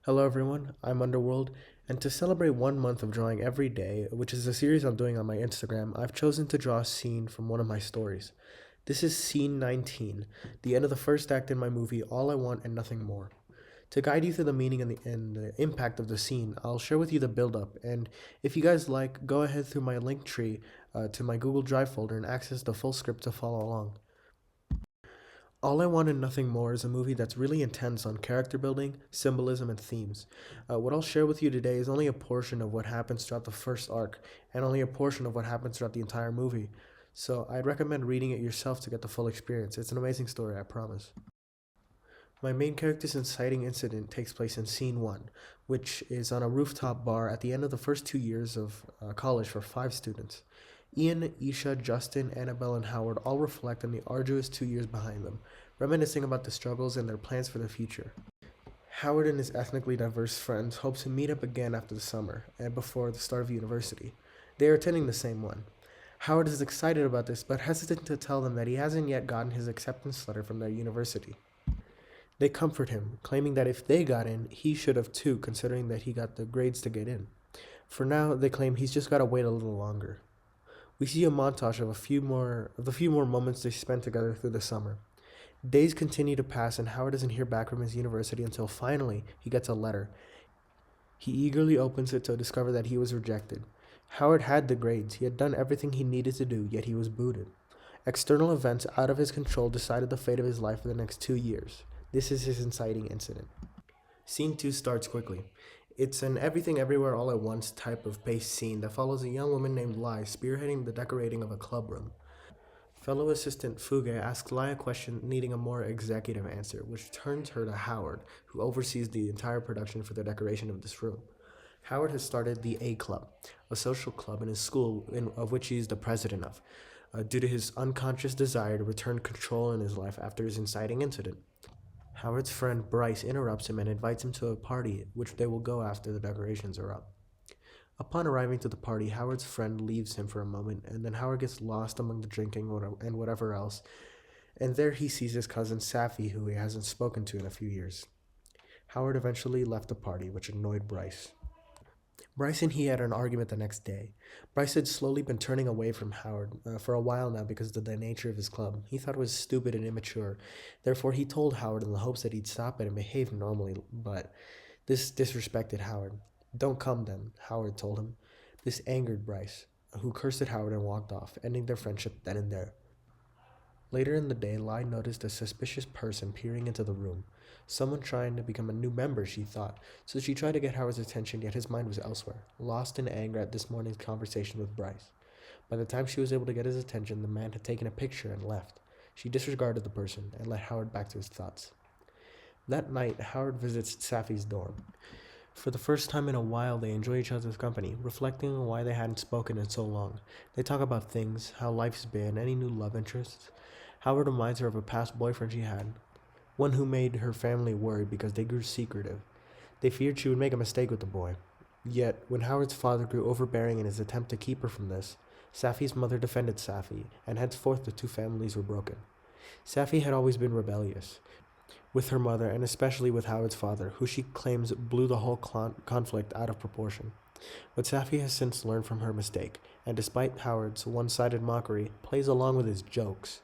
Hello everyone, I'm Underworld, and to celebrate 1 month of drawing every day, which is a series I'm doing on my Instagram, I've chosen to draw a scene from one of my stories. This is scene 19, the end of the first act in my movie All I Want and Nothing More. To guide you through the meaning and the impact of the scene, I'll share with you the build up, and if you guys like, go ahead through my link tree to my Google Drive folder and access the full script to follow along. All I Want and Nothing More is a movie that's really intense on character building, symbolism, and themes. What I'll share with you today is only a portion of what happens throughout the first arc, and only a portion of what happens throughout the entire movie. So I'd recommend reading it yourself to get the full experience. It's an amazing story, I promise. My main character's inciting incident takes place in scene 1, which is on a rooftop bar at the end of the first 2 years of college for 5 students. Ian, Isha, Justin, Annabelle, and Howard all reflect on the arduous 2 years behind them, reminiscing about the struggles and their plans for the future. Howard and his ethnically diverse friends hope to meet up again after the summer and before the start of university. They are attending the same one. Howard is excited about this but hesitant to tell them that he hasn't yet gotten his acceptance letter from their university. They comfort him, claiming that if they got in, he should have too, considering that he got the grades to get in. For now, they claim he's just gotta wait a little longer. We see a montage of the few more moments they spent together through the summer. Days continue to pass and Howard doesn't hear back from his university until finally he gets a letter. He eagerly opens it to discover that he was rejected. Howard had the grades, he had done everything he needed to do, yet he was booted. External events out of his control decided the fate of his life for the next 2 years. This is his inciting incident. Scene 2 starts quickly. It's an everything everywhere all at once type of paced scene that follows a young woman named Lai spearheading the decorating of a club room. Fellow assistant Fuge asks Lai a question needing a more executive answer, which turns her to Howard, who oversees the entire production for the decoration of this room. Howard has started the A Club, a social club in his school of which he is the president of, due to his unconscious desire to return control in his life after his inciting incident. Howard's friend Bryce interrupts him and invites him to a party, which they will go after the decorations are up. Upon arriving to the party, Howard's friend leaves him for a moment, and then Howard gets lost among the drinking and whatever else, and there he sees his cousin Safi, who he hasn't spoken to in a few years. Howard eventually left the party, which annoyed Bryce. Bryce and he had an argument the next day. Bryce had slowly been turning away from Howard for a while now because of the nature of his club. He thought it was stupid and immature. Therefore, he told Howard in the hopes that he'd stop it and behave normally, but this disrespected Howard. Don't come then, Howard told him. This angered Bryce, who cursed at Howard and walked off, ending their friendship then and there. Later in the day, Lai noticed a suspicious person peering into the room. Someone trying to become a new member, she thought, so she tried to get Howard's attention, yet his mind was elsewhere, lost in anger at this morning's conversation with Bryce. By the time she was able to get his attention, the man had taken a picture and left. She disregarded the person and let Howard back to his thoughts. That night, Howard visits Safi's dorm. For the first time in a while, they enjoy each other's company, reflecting on why they hadn't spoken in so long. They talk about things, how life's been, any new love interests. Howard reminds her of a past boyfriend she had, one who made her family worried because they grew secretive. They feared she would make a mistake with the boy. Yet, when Howard's father grew overbearing in his attempt to keep her from this, Safi's mother defended Safi, and henceforth the two families were broken. Safi had always been rebellious with her mother and especially with Howard's father, who she claims blew the whole conflict out of proportion. But Safi has since learned from her mistake, and despite Howard's one-sided mockery, plays along with his jokes.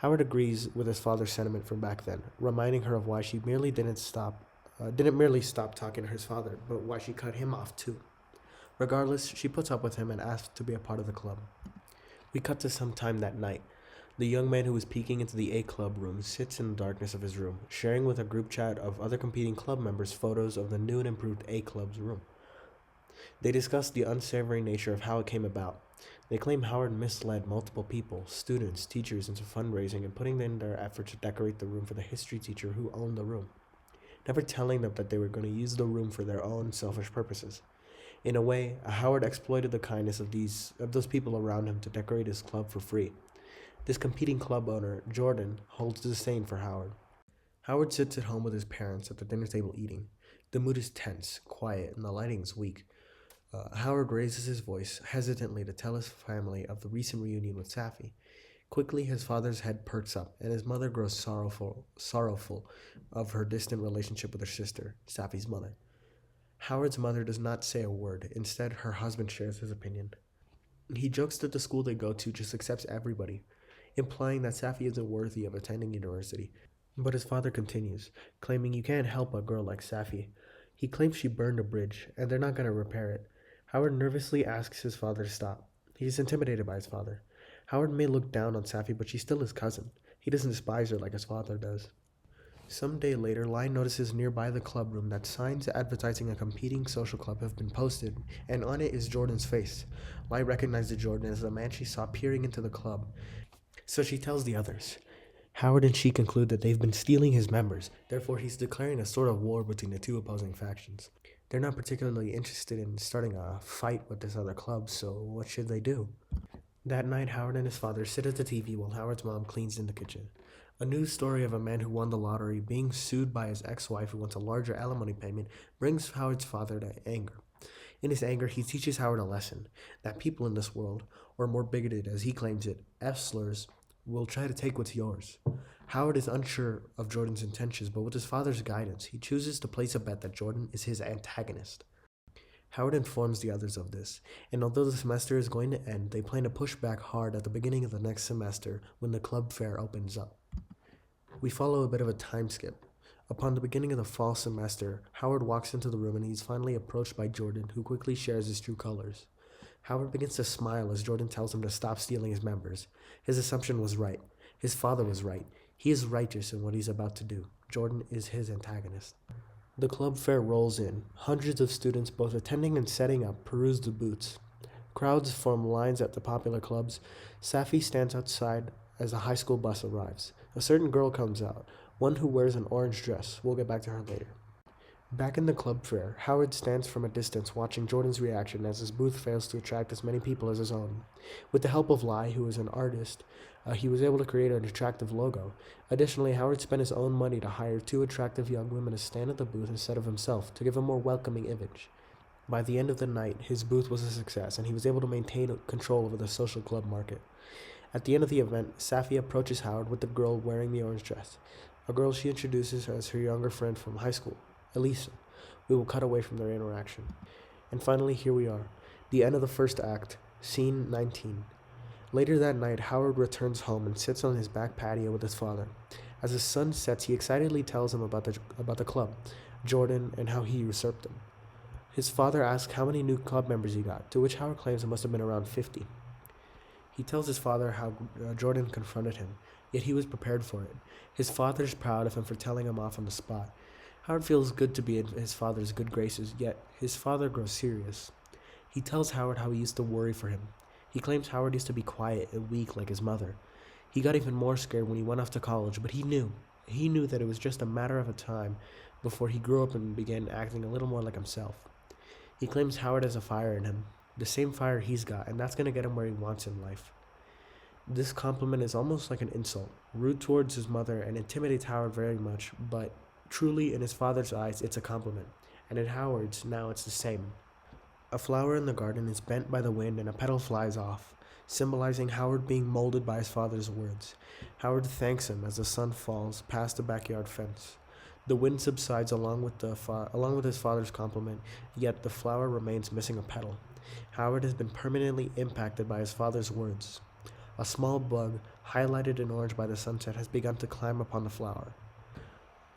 Howard agrees with his father's sentiment from back then, reminding her of why she didn't merely stop talking to his father, but why she cut him off too. Regardless, she puts up with him and asks to be a part of the club. We cut to some time that night. The young man who was peeking into the A Club room sits in the darkness of his room, sharing with a group chat of other competing club members photos of the new and improved A Club's room. They discuss the unsavory nature of how it came about. They claim Howard misled multiple people, students, teachers, into fundraising and putting in their effort to decorate the room for the history teacher who owned the room, never telling them that they were going to use the room for their own selfish purposes. In a way, Howard exploited the kindness of those people around him to decorate his club for free. This competing club owner, Jordan, holds disdain for Howard. Howard sits at home with his parents at the dinner table eating. The mood is tense, quiet, and the lighting is weak. Howard raises his voice hesitantly to tell his family of the recent reunion with Safi. Quickly, his father's head perks up, and his mother grows sorrowful of her distant relationship with her sister, Safi's mother. Howard's mother does not say a word. Instead, her husband shares his opinion. He jokes that the school they go to just accepts everybody, implying that Safi isn't worthy of attending university. But his father continues, claiming you can't help a girl like Safi. He claims she burned a bridge, and they're not going to repair it. Howard nervously asks his father to stop. He's intimidated by his father. Howard may look down on Safi, but she's still his cousin. He doesn't despise her like his father does. Some day later, Lai notices nearby the club room that signs advertising a competing social club have been posted, and on it is Jordan's face. Lai recognizes Jordan as the man she saw peering into the club, so she tells the others. Howard and she conclude that they've been stealing his members, therefore he's declaring a sort of war between the two opposing factions. They're not particularly interested in starting a fight with this other club, so what should they do? That night, Howard and his father sit at the TV while Howard's mom cleans in the kitchen. A news story of a man who won the lottery being sued by his ex-wife who wants a larger alimony payment brings Howard's father to anger. In his anger, he teaches Howard a lesson that people in this world, or more bigoted as he claims it, F-slurs, will try to take what's yours. Howard is unsure of Jordan's intentions, but with his father's guidance, he chooses to place a bet that Jordan is his antagonist. Howard informs the others of this, and although the semester is going to end, they plan to push back hard at the beginning of the next semester when the club fair opens up. We follow a bit of a time skip. Upon the beginning of the fall semester, Howard walks into the room and he's finally approached by Jordan, who quickly shares his true colors. Howard begins to smile as Jordan tells him to stop stealing his members. His assumption was right. His father was right. He is righteous in what he's about to do. Jordan is his antagonist. The club fair rolls in. Hundreds of students, both attending and setting up, peruse the booths. Crowds form lines at the popular clubs. Safi stands outside as a high school bus arrives. A certain girl comes out, one who wears an orange dress. We'll get back to her later. Back in the club fair, Howard stands from a distance watching Jordan's reaction as his booth fails to attract as many people as his own. With the help of Lai, who is an artist, he was able to create an attractive logo. Additionally, Howard spent his own money to hire two attractive young women to stand at the booth instead of himself to give a more welcoming image. By the end of the night, his booth was a success and he was able to maintain control over the social club market. At the end of the event, Safi approaches Howard with the girl wearing the orange dress, a girl she introduces as her younger friend from high school, Elisa. We will cut away from their interaction. And finally, here we are, the end of the first act, scene 19. Later that night, Howard returns home and sits on his back patio with his father. As the sun sets, he excitedly tells him about the club, Jordan, and how he usurped him. His father asks how many new club members he got, to which Howard claims it must have been around 50. He tells his father how Jordan confronted him, yet he was prepared for it. His father is proud of him for telling him off on the spot. Howard feels good to be in his father's good graces, yet his father grows serious. He tells Howard how he used to worry for him. He claims Howard used to be quiet and weak like his mother. He got even more scared when he went off to college, but he knew that it was just a matter of time before he grew up and began acting a little more like himself. He claims Howard has a fire in him, the same fire he's got, and that's going to get him where he wants in life. This compliment is almost like an insult, rude towards his mother, and intimidates Howard very much, but truly in his father's eyes it's a compliment, and in Howard's now it's the same. A flower in the garden is bent by the wind and a petal flies off, symbolizing Howard being molded by his father's words. Howard thanks him as the sun falls past the backyard fence. The wind subsides along with his father's compliment, yet the flower remains missing a petal. Howard has been permanently impacted by his father's words. A small bug, highlighted in orange by the sunset, has begun to climb upon the flower.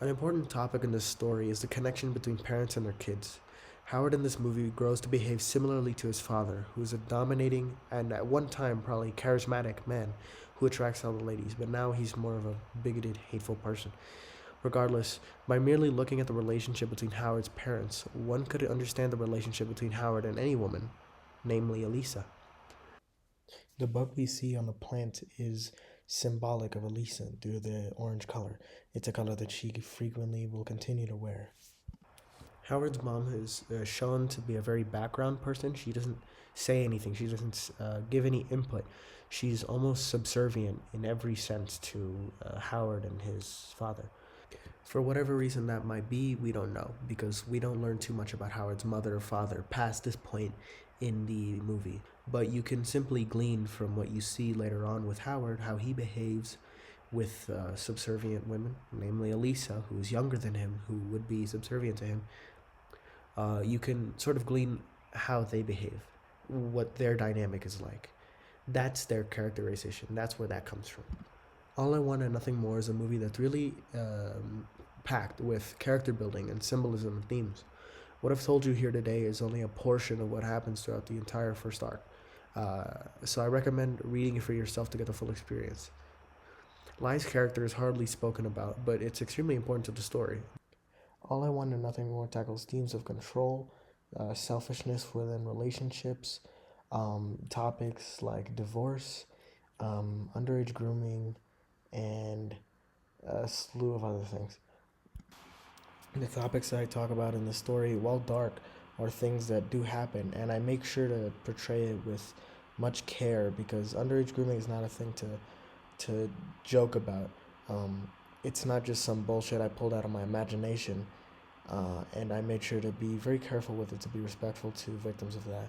An important topic in this story is the connection between parents and their kids. Howard in this movie grows to behave similarly to his father, who is a dominating and at one time probably charismatic man who attracts all the ladies, but now he's more of a bigoted, hateful person. Regardless, by merely looking at the relationship between Howard's parents, one could understand the relationship between Howard and any woman, namely Elisa. The bug we see on the plant is symbolic of Elisa due to the orange color. It's a color that she frequently will continue to wear. Howard's mom is shown to be a very background person. She doesn't say anything. She doesn't give any input. She's almost subservient in every sense to Howard and his father. For whatever reason that might be, we don't know, because we don't learn too much about Howard's mother or father past this point in the movie. but you can simply glean from what you see later on with Howard how he behaves with subservient women, namely Elisa, who is younger than him, who would be subservient to him. You can sort of glean how they behave, what their dynamic is like. That's their characterization. That's where that comes from. All I Want and Nothing More is a movie that's really packed with character building and symbolism and themes. What I've told you here today is only a portion of what happens throughout the entire first arc. So I recommend reading it for yourself to get the full experience. Lai's character is hardly spoken about, but it's extremely important to the story. All I Want and Nothing More tackles themes of control, selfishness within relationships, topics like divorce, underage grooming, and a slew of other things. The topics that I talk about in the story, while dark, are things that do happen, and I make sure to portray it with much care because underage grooming is not a thing to joke about. Um, it's not just some bullshit I pulled out of my imagination, and I made sure to be very careful with it to be respectful to victims of that.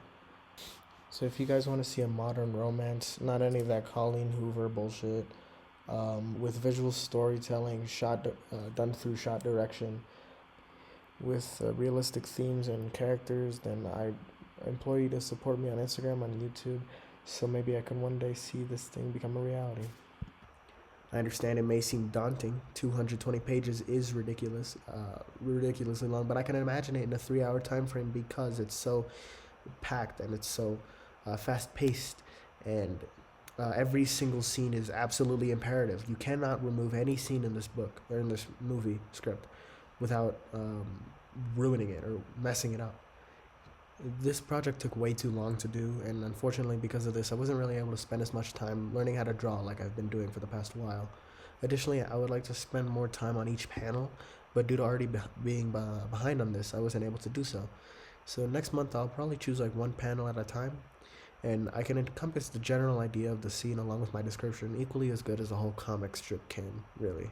So if you guys want to see a modern romance, not any of that Colleen Hoover bullshit, with visual storytelling, done through shot direction, with realistic themes and characters, then I implore you to support me on Instagram, on YouTube, so maybe I can one day see this thing become a reality. I understand it may seem daunting. 220 pages is ridiculously long, but I can imagine it in a 3 hour time frame because it's so packed and it's so fast paced, and every single scene is absolutely imperative. You cannot remove any scene in this book or in this movie script without ruining it or messing it up. This project took way too long to do, and unfortunately, because of this, I wasn't really able to spend as much time learning how to draw like I've been doing for the past while. Additionally, I would like to spend more time on each panel, but due to already being behind on this, I wasn't able to do so. So next month, I'll probably choose like one panel at a time, and I can encompass the general idea of the scene along with my description equally as good as the whole comic strip can, really.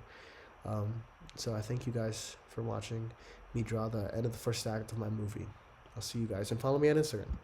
So I thank you guys for watching me draw the end of the first act of my movie. I'll see you guys, and follow me on Instagram.